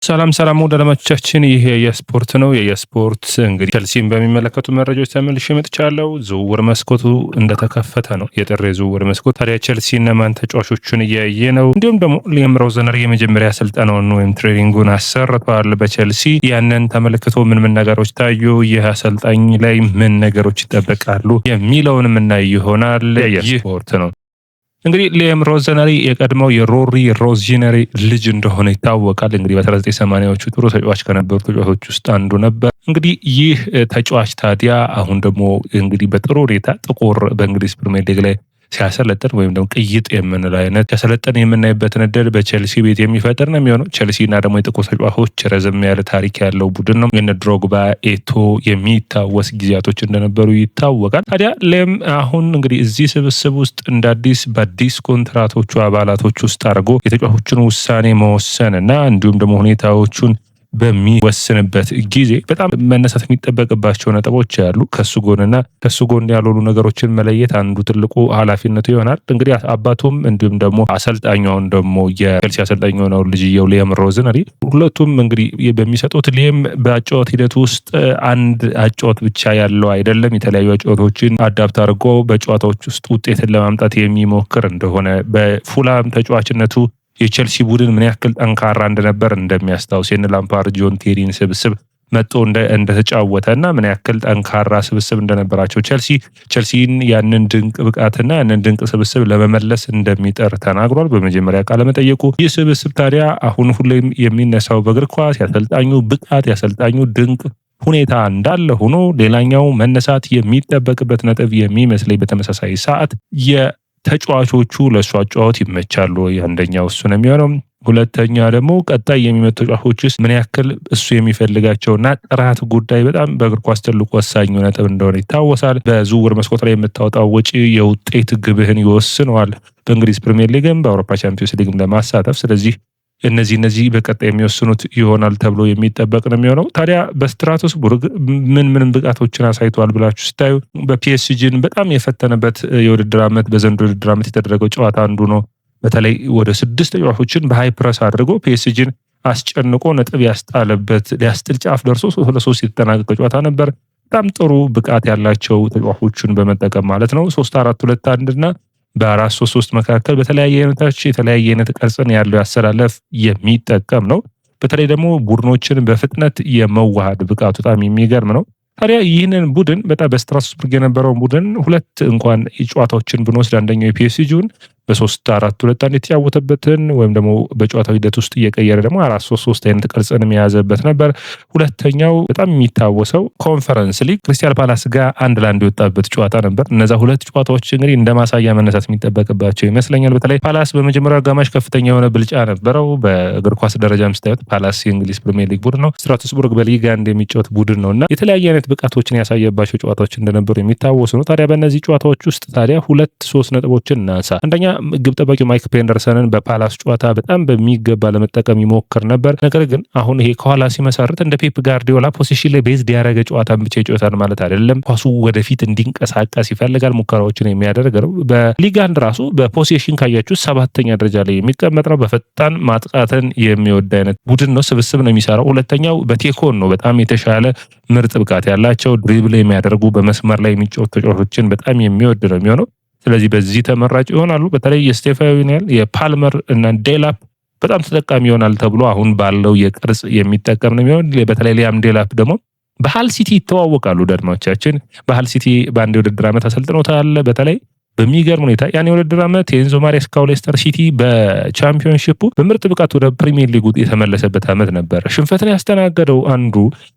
ሰላም ወደ አድማጮቻችን፣ ይሄ የስፖርት ነው። የስፖርት እንግዲህ ቸልሲን በሚመለከቱ መረጃዎች ተመልሼ መጥቻለሁ። ዝውውር መስኮቱ እንደተከፈተ ነው፣ የጥር ዝውውር መስኮት። ታዲያ ቸልሲ እነማን ተጫዋቾቹን እያየ ነው? እንዲሁም ደግሞ ሊያም ሮዘነሪ የመጀመሪያ ስልጠናውን ወይም ትሬኒንጉን አሰርቷል በቸልሲ። ያንን ተመልክቶ ምን ነገሮች ታዩ፣ ይህ አሰልጣኝ ላይ ምን ነገሮች ይጠበቃሉ የሚለውን የምናይ ይሆናል። የስፖርት ነው። እንግዲህ ሊያም ሮዘነሪ የቀድሞው የሮሪ ሮዚነሪ ልጅ እንደሆነ ይታወቃል። እንግዲህ በ1980ዎቹ ጥሩ ተጫዋች ከነበሩ ተጫዋቾች ውስጥ አንዱ ነበር። እንግዲህ ይህ ተጫዋች ታዲያ አሁን ደግሞ እንግዲህ በጥሩ ሁኔታ ጥቁር በእንግሊዝ ፕሪሚየር ሊግ ላይ ሲያሰለጥን ወይም ደግሞ ቅይጥ የምንለው አይነት ሲያሰለጥን የምናይበትን እድል በቸልሲ ቤት የሚፈጥር ነው የሚሆነው። ቸልሲ እና ደግሞ የጥቁር ተጫዋቾች ረዘም ያለ ታሪክ ያለው ቡድን ነው። የነ ድሮግባ ኤቶ የሚታወስ ጊዜያቶች እንደነበሩ ይታወቃል። ታዲያ ሊያም አሁን እንግዲህ እዚህ ስብስብ ውስጥ እንደ አዲስ በአዲስ ኮንትራቶቹ አባላቶች ውስጥ አድርጎ የተጫዋቾቹን ውሳኔ መወሰን እና እንዲሁም ደግሞ ሁኔታዎቹን በሚወስንበት ጊዜ በጣም መነሳት የሚጠበቅባቸው ነጥቦች ያሉ ከሱ ጎን ያልሆኑ ነገሮችን መለየት አንዱ ትልቁ ኃላፊነቱ ይሆናል። እንግዲህ አባቱም እንዲሁም ደግሞ አሰልጣኛውን ደግሞ የቸልሲ አሰልጣኝ የሆነው ልጅየው ሊያም ሮዝነሪ ሁለቱም እንግዲህ በሚሰጡት ሊያም በአጨዋወት ሂደት ውስጥ አንድ አጨዋወት ብቻ ያለው አይደለም። የተለያዩ አጨዋወቶችን አዳፕት አድርጎ በጨዋታዎች ውስጥ ውጤትን ለማምጣት የሚሞክር እንደሆነ በፉላም ተጫዋችነቱ የቸልሲ ቡድን ምን ያክል ጠንካራ እንደነበር እንደሚያስታውስ የነ ላምፓርድ ጆን ቴሪን ስብስብ መጥቶ እንደተጫወተና ምን ያክል ጠንካራ ስብስብ እንደነበራቸው ቸልሲን ያንን ድንቅ ብቃትና ያንን ድንቅ ስብስብ ለመመለስ እንደሚጠር ተናግሯል በመጀመሪያ ቃለ መጠየቁ። ይህ ስብስብ ታዲያ አሁን ሁሌም የሚነሳው በእግር ኳስ ያሰልጣኙ ብቃት ያሰልጣኙ ድንቅ ሁኔታ እንዳለ ሆኖ ሌላኛው መነሳት የሚጠበቅበት ነጥብ የሚመስለኝ በተመሳሳይ ሰዓት ተጫዋቾቹ ለእሱ አጨዋወት ይመቻሉ። አንደኛው እሱ ነው የሚሆነው። ሁለተኛ ደግሞ ቀጣይ የሚመጡ ተጫዋቾችስ ምን ያክል እሱ የሚፈልጋቸውና ጥራት ጉዳይ በጣም በእግር ኳስ ትልቁ ወሳኝ ነጥብ እንደሆነ ይታወሳል። በዝውውር መስኮት ላይ የምታወጣው ወጪ የውጤት ግብህን ይወስነዋል፣ በእንግሊዝ ፕሪሚየር ሊግም በአውሮፓ ቻምፒዮንስ ሊግም ለማሳተፍ። ስለዚህ እነዚህ በቀጣይ የሚወስኑት ይሆናል ተብሎ የሚጠበቅ ነው የሚሆነው። ታዲያ በስትራስቡርግ ምን ብቃቶችን አሳይቷል ብላችሁ ስታዩ በፒኤስጂን በጣም የፈተነበት የውድድር ዓመት በዘንድሮው የውድድር ዓመት የተደረገው ጨዋታ አንዱ ነው። በተለይ ወደ 6 ተጫዋቾችን በሃይ ፕረስ አድርጎ ፒኤስጂን አስጨንቆ ነጥብ ያስጣለበት ሊያስጥል ጫፍ ደርሶ 3-3 የተጠናቀቀ ጨዋታ ነበር። በጣም ጥሩ ብቃት ያላቸው ተጫዋቾችን በመጠቀም ማለት ነው። 3-4-2-1 እና በ4-3-3 መካከል በተለያየ አይነት ቅርጽን ያለው ያሰላለፍ የሚጠቀም ነው። በተለይ ደግሞ ቡድኖችን በፍጥነት የመዋሃድ ብቃቱ በጣም የሚገርም ነው። ታዲያ ይህንን ቡድን በጣም በስትራስቡርግ የነበረውን ቡድን ሁለት እንኳን ጨዋታዎችን ብንወስድ አንደኛው የፒኤስጂውን በ3-4-2-1 የተጫወተበትን ወይም ደግሞ በጨዋታው ሂደት ውስጥ እየቀየረ ደግሞ 4-3-3 አይነት ቅርጽን የያዘበት ነበር። ሁለተኛው በጣም የሚታወሰው ኮንፈረንስ ሊግ ክሪስታል ፓላስ ጋር 1-1 የወጣበት ጨዋታ ነበር። እነዛ ሁለት ጨዋታዎች እንግዲህ እንደ ማሳያ መነሳት የሚጠበቅባቸው ይመስለኛል። በተለይ ፓላስ በመጀመሪያው አጋማሽ ከፍተኛ የሆነ ብልጫ ነበረው። በእግር ኳስ ደረጃ ምስታዩት ፓላስ የእንግሊዝ ፕሪሚየር ሊግ ቡድን ነው። ስትራስቡርግ በሊጋ የሚጫወት ቡድን ነውና የተለያየ አይነት ብቃቶችን ያሳየባቸው ጨዋታዎች እንደነበሩ የሚታወሱ ነው። ታዲያ በእነዚህ ጨዋታዎች ውስጥ ታዲያ 2-3 ነጥቦችን እናንሳ። አንደኛ ግብ ጠባቂው ማይክ ፔንደርሰንን በፓላስ ጨዋታ በጣም በሚገባ ለመጠቀም ይሞክር ነበር። ነገር ግን አሁን ይሄ ከኋላ ሲመሰርት እንደ ፔፕ ጋርዲዮላ ፖዚሽን ላይ ቤዝድ ያደረገ ጨዋታን ብቻ ይጫወታል ማለት አይደለም። ኳሱ ወደፊት እንዲንቀሳቀስ ይፈልጋል። ሙከራዎችን የሚያደርግ ነው። በሊግ አንድ ራሱ በፖዚሽን ካያችሁ 7ኛ ደረጃ ላይ የሚቀመጥ ነው። በፈጣን ማጥቃትን የሚወድ አይነት ቡድን ነው፣ ስብስብ ነው የሚሰራው። ሁለተኛው በቴኮን ነው። በጣም የተሻለ ምርጥ ብቃት ያላቸው ድሪብል የሚያደርጉ በመስመር ላይ የሚጫወቱ ተጫዋቾችን በጣም የሚወድ ነው የሚሆነው። ስለዚህ በዚህ ተመራጭ ይሆናሉ። በተለይ የስቴፋኒያል የፓልመር እና ዴላፕ በጣም ተጠቃሚ ይሆናል ተብሎ አሁን ባለው የቅርጽ የሚጠቀም ነው የሚሆን። በተለይ ሊያም ዴላፕ ደግሞ በሃል ሲቲ ይተዋወቃሉ። ደድማዎቻችን በሃል ሲቲ በአንድ የውድድር ዓመት አሰልጥኖታል። በተለይ በሚገርም ሁኔታ ያን የውድድር ዓመት የኤንዞ ማሬስካው ሌስተር ሲቲ በቻምፒዮንሺፑ በምርጥ ብቃት ወደ ፕሪሚየር ሊጉ የተመለሰበት ዓመት ነበር። ሽንፈትን ያስተናገደው አንዱ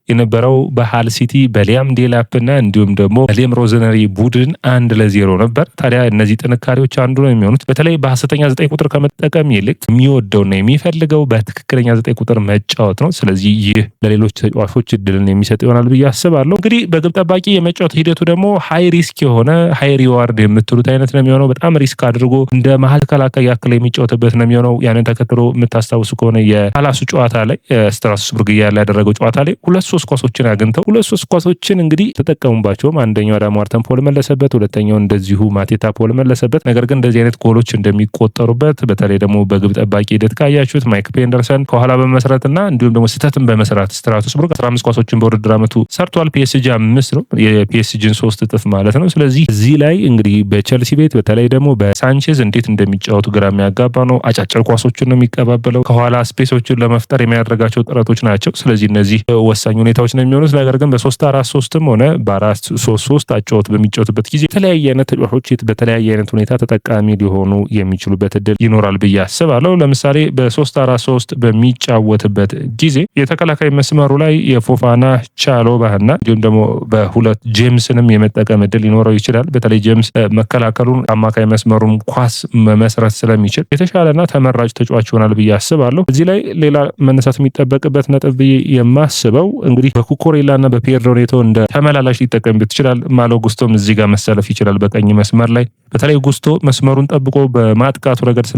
የነበረው በሃል ሲቲ በሊያም ዴላፕ እና እንዲሁም ደግሞ ሊያም ሮዝነሪ ቡድን 1-0 ነበር። ታዲያ እነዚህ ጥንካሬዎች አንዱ ነው የሚሆኑት። በተለይ በሐሰተኛ 9 ቁጥር ከመጠቀም ይልቅ የሚወደውና የሚፈልገው በትክክለኛ 9 ቁጥር መጫወት ነው። ስለዚህ ይህ ለሌሎች ተጫዋቾች እድልን የሚሰጥ ይሆናል ብዬ አስባለሁ። እንግዲህ በግብ ጠባቂ የመጫወት ሂደቱ ደግሞ ሃይ ሪስክ የሆነ ሃይ ሪዋርድ የምትሉት የሚችሉት አይነት ነው የሚሆነው። በጣም ሪስክ አድርጎ እንደ መሀል ተከላካይ ያክል የሚጫወትበት ነው የሚሆነው። ያንን ተከትሎ የምታስታውሱ ከሆነ የፓላሱ ጨዋታ ላይ ስትራስቡርግ ያለ ያደረገው ጨዋታ ላይ 2-3 ኳሶችን አግኝተው 2-3 ኳሶችን እንግዲህ ተጠቀሙባቸውም። አንደኛው አዳም ዋርተን ፖል መለሰበት፣ ሁለተኛው እንደዚሁ ማቴታ ፖል መለሰበት። ነገር ግን እንደዚህ አይነት ጎሎች እንደሚቆጠሩበት በተለይ ደግሞ በግብ ጠባቂ ሂደት ካያችሁት ማይክ ፔንደርሰን ከኋላ በመስራትና እንዲሁም ደግሞ ስህተትን በመስራት ስትራስቡርግ 15 ኳሶችን በውድድር ዓመቱ ሰርቷል። ፒኤስጂ 5 ነው፣ የፒኤስጂን 3 እጥፍ ማለት ነው። ስለዚህ እዚህ ላይ እንግዲህ በቸልሲ ቤት በተለይ ደግሞ በሳንቼዝ እንዴት እንደሚጫወቱ ግራ የሚያጋባ ነው። አጫጭር ኳሶችን ነው የሚቀባበለው። ከኋላ ስፔሶችን ለመፍጠር የሚያደርጋቸው ጥረቶች ናቸው። ስለዚህ እነዚህ ወሳኝ ሁኔታዎች ነው የሚሆኑት። ነገር ግን በ3-4-3ም ሆነ በ4-3-3 አጫወት በሚጫወትበት ጊዜ የተለያየ አይነት ተጫዋቾች በተለያየ አይነት ሁኔታ ተጠቃሚ ሊሆኑ የሚችሉበት እድል ይኖራል ብዬ አስባለሁ። ለምሳሌ በ3-4-3 በሚጫወትበት ጊዜ የተከላካይ መስመሩ ላይ የፎፋና ቻሎባህና እንዲሁም ደግሞ በሁለት ጄምስንም የመጠቀም እድል ሊኖረው ይችላል። በተለይ ጄምስ መከላከሉን አማካይ መስመሩን ኳስ መመስረት ስለሚችል የተሻለና ተመራጭ ተጫዋች ይሆናል ብዬ አስባለሁ። እዚህ ላይ ሌላ መነሳት የሚጠበቅበት ነጥብ ብዬ የማስበው እንግዲህ በኩኮሬላና በፔድሮ ኔቶ እንደ ተመላላሽ ሊጠቀምበት ይችላል። ማሎ ጉስቶም እዚህ ጋር መሰለፍ ይችላል በቀኝ መስመር ላይ። በተለይ ጉስቶ መስመሩን ጠብቆ በማጥቃቱ ረገድ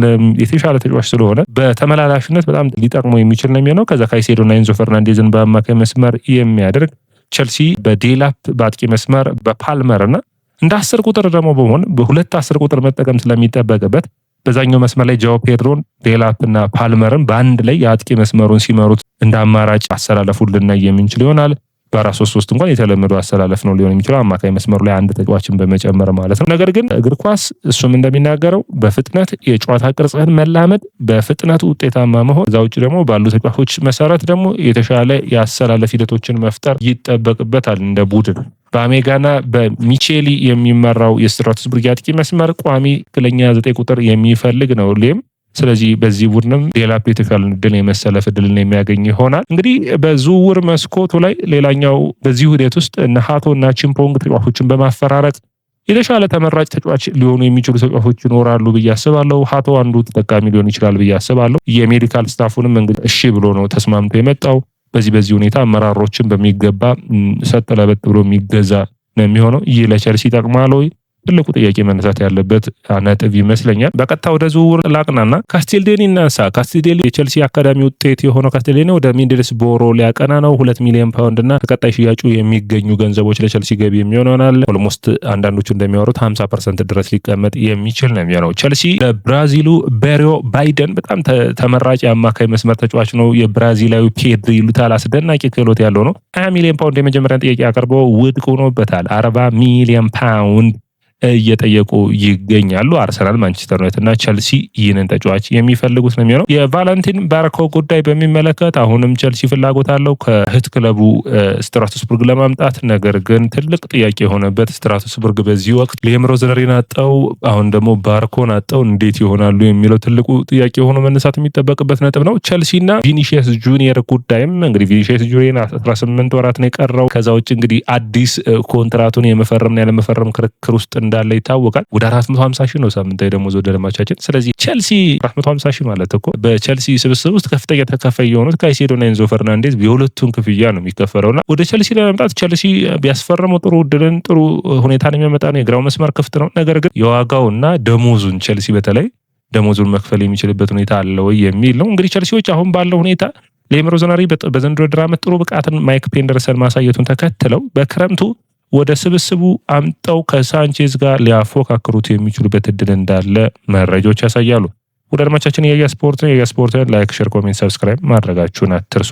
የተሻለ ተጫዋች ስለሆነ በተመላላሽነት በጣም ሊጠቅመው የሚችል ነው የሚሆነው። ከዛ ካይሴዶና ኤንዞ ፈርናንዴዝን በአማካይ መስመር የሚያደርግ ቸልሲ በዴላፕ በአጥቂ መስመር በፓልመርና እንደ 10 ቁጥር ደግሞ በመሆን በሁለት 10 ቁጥር መጠቀም ስለሚጠበቅበት በዛኛው መስመር ላይ ጃኦ ፔድሮን ዴላፕና ፓልመርን በአንድ ላይ የአጥቂ መስመሩን ሲመሩት እንደ አማራጭ አሰላለፉን ልናይ የምንችል ይሆናል። በ4-3-3 እንኳን የተለመደው አሰላለፍ ነው ሊሆን የሚችለው አማካይ መስመሩ ላይ አንድ ተጫዋችን በመጨመር ማለት ነው። ነገር ግን እግር ኳስ እሱም እንደሚናገረው በፍጥነት የጨዋታ ቅርጽህን መላመድ፣ በፍጥነት ውጤታማ መሆን፣ እዛ ውጭ ደግሞ ባሉ ተጫዋቾች መሰረት ደግሞ የተሻለ የአሰላለፍ ሂደቶችን መፍጠር ይጠበቅበታል እንደ ቡድን። በአሜጋና በሚቼሊ የሚመራው የስትራስቡርግ አጥቂ መስመር ቋሚ ትክክለኛ 9 ቁጥር የሚፈልግ ነው ሌም። ስለዚህ በዚህ ቡድንም ዴላፕ የተሻለ እድል የመሰለፍ እድልን የሚያገኝ ይሆናል። እንግዲህ በዝውውር መስኮቱ ላይ ሌላኛው በዚህ ሂደት ውስጥ እነ ሃቶ እና ቺምፖንግ ተጫዋቾችን በማፈራረቅ የተሻለ ተመራጭ ተጫዋች ሊሆኑ የሚችሉ ተጫዋቾች ይኖራሉ ብዬ አስባለሁ። ሃቶ አንዱ ተጠቃሚ ሊሆን ይችላል ብዬ አስባለሁ። የሜዲካል ስታፉንም እንግዲህ እሺ ብሎ ነው ተስማምቶ የመጣው። በዚህ ሁኔታ አመራሮችን በሚገባ ሰጥ ለበጥ ብሎ የሚገዛ ነው የሚሆነው። ይህ ለቸልሲ ይጠቅማል ወይ? ትልቁ ጥያቄ መነሳት ያለበት ነጥብ ይመስለኛል። በቀጥታ ወደ ዝውውር ላቅናና ካስቴልዴኒ እናንሳ። ካስቴልዴኒ የቸልሲ አካዳሚ ውጤት የሆነው ካስቴልዴኒ ወደ ሚድልስቦሮ ሊያቀና ነው። 2 ሚሊዮን ፓውንድ እና ከቀጣይ ሽያጩ የሚገኙ ገንዘቦች ለቸልሲ ገቢ የሚሆናል። ኦልሞስት አንዳንዶቹ እንደሚያወሩት 50% ድረስ ሊቀመጥ የሚችል ነው የሚሆነው። ቸልሲ ለብራዚሉ ቤሪዮ ባይደን በጣም ተመራጭ የአማካይ መስመር ተጫዋች ነው። የብራዚላዊ ፔድሪ ይሉታል። አስደናቂ ክህሎት ያለው ነው። 20 ሚሊዮን ፓውንድ የመጀመሪያ ጥያቄ አቅርበው ውድቅ ሆኖበታል። 40 ሚሊዮን ፓውንድ እየጠየቁ ይገኛሉ። አርሰናል፣ ማንቸስተር ዩናይትድ እና ቸልሲ ይህንን ተጫዋች የሚፈልጉት ነው የሚሆነው። የቫለንቲን ባርኮ ጉዳይ በሚመለከት አሁንም ቸልሲ ፍላጎት አለው ከእህት ክለቡ ስትራስቡርግ ለማምጣት። ነገር ግን ትልቅ ጥያቄ የሆነበት ስትራስቡርግ በዚህ ወቅት ሌም ሮዝነሪን አጣው፣ አሁን ደግሞ ባርኮን አጣው። እንዴት ይሆናሉ የሚለው ትልቁ ጥያቄ ሆኖ መነሳት የሚጠበቅበት ነጥብ ነው። ቸልሲና ቪኒሺየስ ጁኒየር ጉዳይም እንግዲህ ቪኒሺየስ ጁኒየር 18 ወራት ነው የቀረው። ከዛ ውጭ እንግዲህ አዲስ ኮንትራቱን የመፈረምና ያለመፈረም ክርክር ውስጥ እንዳለ ይታወቃል። ወደ 450 ሺህ ነው ሳምንታዊ ደሞዝ ወደ ደማቻችን። ስለዚህ ቸልሲ 450 ሺህ ማለት እኮ በቸልሲ ስብስብ ውስጥ ከፍተኛ ተከፋይ የሆኑት ካይሴዶና ኤንዞ ፈርናንዴዝ የሁለቱን ክፍያ ነው የሚከፈለውና ወደ ቸልሲ ለመምጣት ቸልሲ ቢያስፈርመው ጥሩ እድልን ጥሩ ሁኔታን የሚያመጣ ነው። የግራው መስመር ክፍት ነው። ነገር ግን የዋጋውና ደሞዙን ቸልሲ በተለይ ደሞዙን መክፈል የሚችልበት ሁኔታ አለ ወይ የሚል ነው። እንግዲህ ቸልሲዎች አሁን ባለው ሁኔታ ሌም ሮዝነሪ በዘንድሮ ውድድር ዓመት ጥሩ ብቃትን ማይክ ፔንደርሰን ማሳየቱን ተከትለው በክረምቱ ወደ ስብስቡ አምጠው ከሳንቼዝ ጋር ሊያፎካክሩት የሚችሉበት እድል እንዳለ መረጃዎች ያሳያሉ። ወደ አድማቻችን የያ ስፖርት ነው። የያ ስፖርትን ላይክ፣ ሼር፣ ኮሜንት፣ ሰብስክራይብ ማድረጋችሁን አትርሱ።